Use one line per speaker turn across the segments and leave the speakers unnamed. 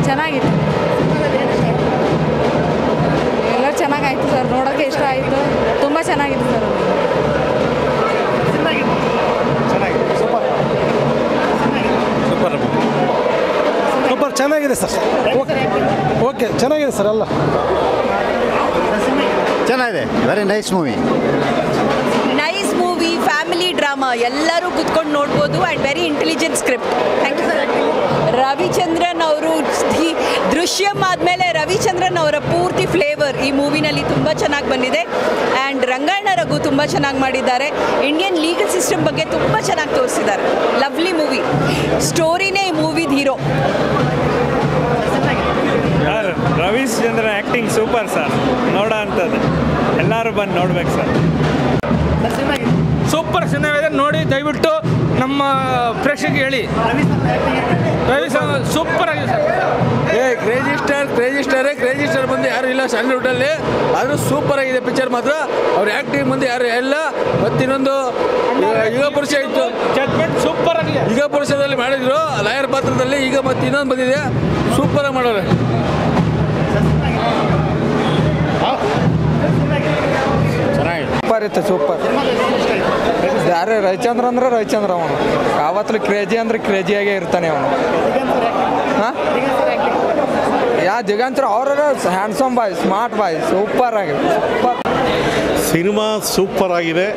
ಚೆನ್ನಾಗಿತ್ತು, ಎಲ್ಲ ಚೆನ್ನಾಗಾಯಿತು ಸರ್, ನೋಡೋಕ್ಕೆ ಇಷ್ಟ ಆಯಿತು, ತುಂಬ ಚೆನ್ನಾಗಿತ್ತು ಸರ್.
ಸೂಪರ್ ಸೂಪರ್ ಚೆನ್ನಾಗಿದೆ ಸರ್. ಓಕೆ ಚೆನ್ನಾಗಿದೆ ಸರ್, ಎಲ್ಲ
ಚೆನ್ನಾಗಿದೆ. Very nice movie.
Nice movie, family drama, ಎಲ್ಲರೂ ಕುತ್ಕೊಂಡು ನೋಡ್ಬೋದು and very intelligent script. Thank you sir. Ravichandran ಅವರು ದೃಶ್ಯಂ ಆದಮೇಲೆ ರವಿಚಂದ್ರನ್ ಅವರ ಪೂರ್ತಿ ಫ್ಲೇವರ್ ಈ ಮೂವಿನಲ್ಲಿ ತುಂಬ ಚೆನ್ನಾಗಿ ಬಂದಿದೆ. ಆ್ಯಂಡ್ ರಂಗಾಯಣ ರಘು ತುಂಬ ಚೆನ್ನಾಗಿ ಮಾಡಿದ್ದಾರೆ. ಇಂಡಿಯನ್ ಲೀಗಲ್ ಸಿಸ್ಟಮ್ ಬಗ್ಗೆ ತುಂಬ ಚೆನ್ನಾಗಿ ತೋರಿಸಿದ್ದಾರೆ. ಲವ್ಲಿ ಮೂವಿ, ಸ್ಟೋರಿನೇ ಈ ಮೂವಿದ hero.
Ravichandran acting super sir, ನೋಡೋ ಅಂಥದ್ದು ಎಲ್ಲರೂ ಬಂದು ನೋಡ್ಬೇಕು ಸರ್.
ಸೂಪರ್ ಚೆನ್ನಾಗಿದೆ, ನೋಡಿ ದಯವಿಟ್ಟು ನಮ್ಮ ಪ್ರೇಕ್ಷಕರಿಗೆ ಹೇಳಿ. ರವಿ ಸೂಪರ್ ಆಗಿದೆ ಸರ್. ಕ್ರೇಜಿ ಸ್ಟಾರ್ ಬಂದು ಯಾರು ಇಲ್ಲ ಸ್ಯಾಂಡಲ್ವುಡ್ಡಲ್ಲಿ, ಆದರೂ ಸೂಪರ್ ಆಗಿದೆ ಪಿಕ್ಚರ್ ಮಾತ್ರ. ಅವ್ರ ಆ್ಯಕ್ಟಿಂಗ್ ಮುಂದೆ ಯಾರು ಇಲ್ಲ. ಮತ್ತಿನ್ನೊಂದು ಯುಗ ಪುರುಷ ಇತ್ತು, ಜಡ್ಜ್ಮೆಂಟ್ ಸೂಪರ್ ಆಗಿದೆ. ಯುಗ ಪುರುಷದಲ್ಲಿ ಮಾಡಿದ್ರು ಲಾಯರ್ ಪಾತ್ರದಲ್ಲಿ, ಈಗ ಮತ್ತೆ ಇನ್ನೊಂದು ಬಂದಿದೆ, ಸೂಪರಾಗಿ ಮಾಡೋರು.
ಸೂಪರ್ ಇತ್ತು, ಸೂಪರ್. ಯಾರೇ ರವಿಚಂದ್ರ ಅಂದ್ರೆ ರವಿಚಂದ್ರ, ಅವನು ಯಾವತ್ತೂ ಕ್ರೇಜಿ ಅಂದ್ರೆ ಕ್ರೇಜಿಯಾಗೇ ಇರ್ತಾನೆ ಅವನು. ಹಾಂ, ದಿಗಂತರ ಅವರ ಹ್ಯಾಂಡ್ಸಮ್ ಬಾಯ್, ಸ್ಮಾರ್ಟ್ ಬಾಯ್, ಸೂಪರ್ ಆಗಿದೆ. ಸೂಪರ್
ಸಿನಿಮಾ ಸೂಪರ್ ಆಗಿದೆ.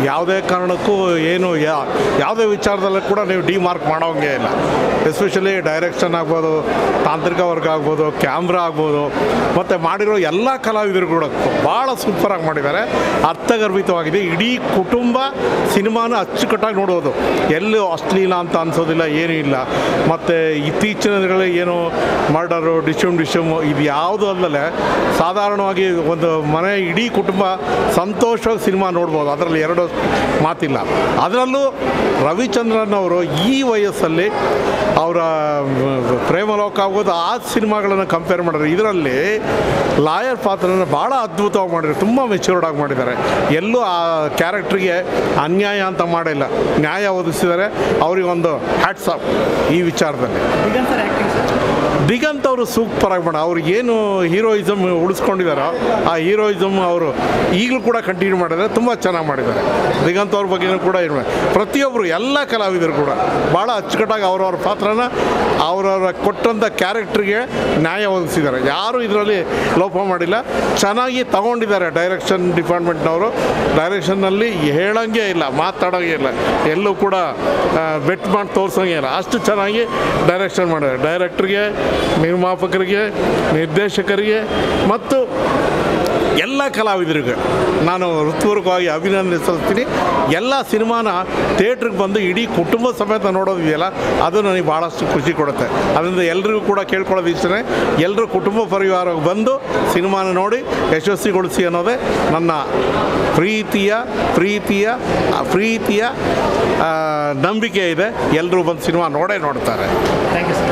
ಯಾವುದೇ ಕಾರಣಕ್ಕೂ ಏನು ಯಾವುದೇ ವಿಚಾರದಲ್ಲೂ ಕೂಡ ನೀವು ಡಿಮಾರ್ಕ್ ಮಾಡೋಂಗೆ ಇಲ್ಲ. ಎಸ್ಪೆಷಲಿ ಡೈರೆಕ್ಷನ್ ಆಗ್ಬೋದು, ತಾಂತ್ರಿಕ ವರ್ಗ ಆಗ್ಬೋದು, ಕ್ಯಾಮ್ರಾ ಆಗ್ಬೋದು, ಮತ್ತು ಮಾಡಿರೋ ಎಲ್ಲ ಕಲಾವಿದರು ಕೂಡ ಭಾಳ ಸೂಪರಾಗಿ ಮಾಡಿದ್ದಾರೆ. ಅರ್ಥಗರ್ಭಿತವಾಗಿದೆ. ಇಡೀ ಕುಟುಂಬ ಸಿನಿಮಾನ ಅಚ್ಚುಕಟ್ಟಾಗಿ ನೋಡ್ಬೋದು. ಎಲ್ಲೂ ಅಶ್ಲೀಲ ಅಂತ ಅನಿಸೋದಿಲ್ಲ, ಏನೂ ಇಲ್ಲ. ಮತ್ತು ಇತ್ತೀಚಿನ ದಿನಗಳಲ್ಲಿ ಏನು ಮರ್ಡರು, ಡಿಶಮ್ ಇದು ಯಾವುದು ಅಲ್ಲದೆ ಸಾಧಾರಣವಾಗಿ ಒಂದು ಮನೆ ಇಡೀ ಕುಟುಂಬ ಸಂತೋಷವಾಗಿ ಸಿನಿಮಾ ನೋಡ್ಬೋದು. ಅದರಲ್ಲಿ ಎರಡು ಮಾತಿಲ್ಲ. ಅದರಲ್ಲೂ ರವಿಚಂದ್ರನ್ ಅವರು ಈ ವಯಸ್ಸಲ್ಲಿ ಅವರ ಪ್ರೇಮಲೋಕ ಆಗ್ಬೋದು ಆ ಸಿನಿಮಾಗಳನ್ನು ಕಂಪೇರ್ ಮಾಡಿದ್ರೆ ಇದರಲ್ಲಿ ಲಾಯರ್ ಪಾತ್ರನ ಭಾಳ ಅದ್ಭುತವಾಗಿ ಮಾಡಿದ್ದಾರೆ. ತುಂಬ ಮೆಚ್ಯೂರ್ಡ್ ಆಗಿ ಮಾಡಿದ್ದಾರೆ. ಎಲ್ಲೂ ಆ ಕ್ಯಾರೆಕ್ಟ್ರಿಗೆ ಅನ್ಯಾಯ ಅಂತ ಮಾಡಿಲ್ಲ, ನ್ಯಾಯ ಒದಗಿಸಿದ್ದಾರೆ. ಅವರಿಗೊಂದು ಹ್ಯಾಟ್ಸ್ ಆಫ್ ಈ ವಿಚಾರದಲ್ಲಿ. ದಿಗಂತ್ ಅವರು ಸೂಪರಾಗಿ ಮಾಡಿ ಅವ್ರಿಗೇನು ಹೀರೋಯಿಸಮ್ ಉಳಿಸ್ಕೊಂಡಿದ್ದಾರೋ ಆ ಹೀರೋಯಿಸಮ್ ಅವರು ಈಗಲೂ ಕೂಡ ಕಂಟಿನ್ಯೂ ಮಾಡಿದ್ದಾರೆ. ತುಂಬ ಚೆನ್ನಾಗಿ ಮಾಡಿದ್ದಾರೆ. ದಿಗಂತ್ ಅವ್ರ ಬಗ್ಗೆನೂ ಕೂಡ ಪ್ರತಿಯೊಬ್ಬರು ಎಲ್ಲ ಕಲಾವಿದರು ಕೂಡ ಭಾಳ ಅಚ್ಚುಕಟ್ಟಾಗಿ ಅವ್ರವ್ರ ಪಾತ್ರನ ಅವರವರ ಕೊಟ್ಟಂಥ ಕ್ಯಾರೆಕ್ಟ್ರಿಗೆ ನ್ಯಾಯ ಒದಗಿಸಿದ್ದಾರೆ. ಯಾರೂ ಇದರಲ್ಲಿ ಲೋಪ ಮಾಡಿಲ್ಲ. ಚೆನ್ನಾಗಿ ತಗೊಂಡಿದ್ದಾರೆ ಡೈರೆಕ್ಷನ್ ಡಿಪಾರ್ಟ್ಮೆಂಟ್ನವರು. ಡೈರೆಕ್ಷನ್ನಲ್ಲಿ ಹೇಳೋಂಗೆ ಇಲ್ಲ, ಮಾತಾಡೋಂಗೆ ಇಲ್ಲ, ಎಲ್ಲೂ ಕೂಡ ಬೆಟ್ ಮಾಡಿ ತೋರಿಸೋಂಗೆ ಇಲ್ಲ. ಅಷ್ಟು ಚೆನ್ನಾಗಿ ಡೈರೆಕ್ಷನ್ ಮಾಡಿದ್ದಾರೆ. ಡೈರೆಕ್ಟ್ರಿಗೆ, ನಿರ್ಮಾಪಕರಿಗೆ, ನಿರ್ದೇಶಕರಿಗೆ ಮತ್ತು ಎಲ್ಲ ಕಲಾವಿದರಿಗೆ ನಾನು ಹೃತ್ಪೂರ್ವಕವಾಗಿ ಅಭಿನಂದನೆ ಸಲ್ಲಿಸ್ತೀನಿ. ಎಲ್ಲ ಸಿನಿಮಾನ ಥಿಯೇಟ್ರಿಗೆ ಬಂದು ಇಡೀ ಕುಟುಂಬ ಸಮೇತ ನೋಡೋದಿದೆಯಲ್ಲ, ಅದು ನನಗೆ ಭಾಳಷ್ಟು ಖುಷಿ ಕೊಡುತ್ತೆ. ಅದರಿಂದ ಎಲ್ರಿಗೂ ಕೂಡ ಕೇಳ್ಕೊಳ್ಳೋದು ಇಷ್ಟೇ, ಎಲ್ಲರೂ ಕುಟುಂಬ ಪರಿವಾರ ಬಂದು ಸಿನಿಮಾನ ನೋಡಿ ಯಶಸ್ವಿಗೊಳಿಸಿ ಅನ್ನೋದೇ ನನ್ನ ಪ್ರೀತಿಯ ನಂಬಿಕೆ ಇದೆ. ಎಲ್ಲರೂ ಬಂದು ಸಿನಿಮಾ ನೋಡ್ತಾರೆ. Thank you sir.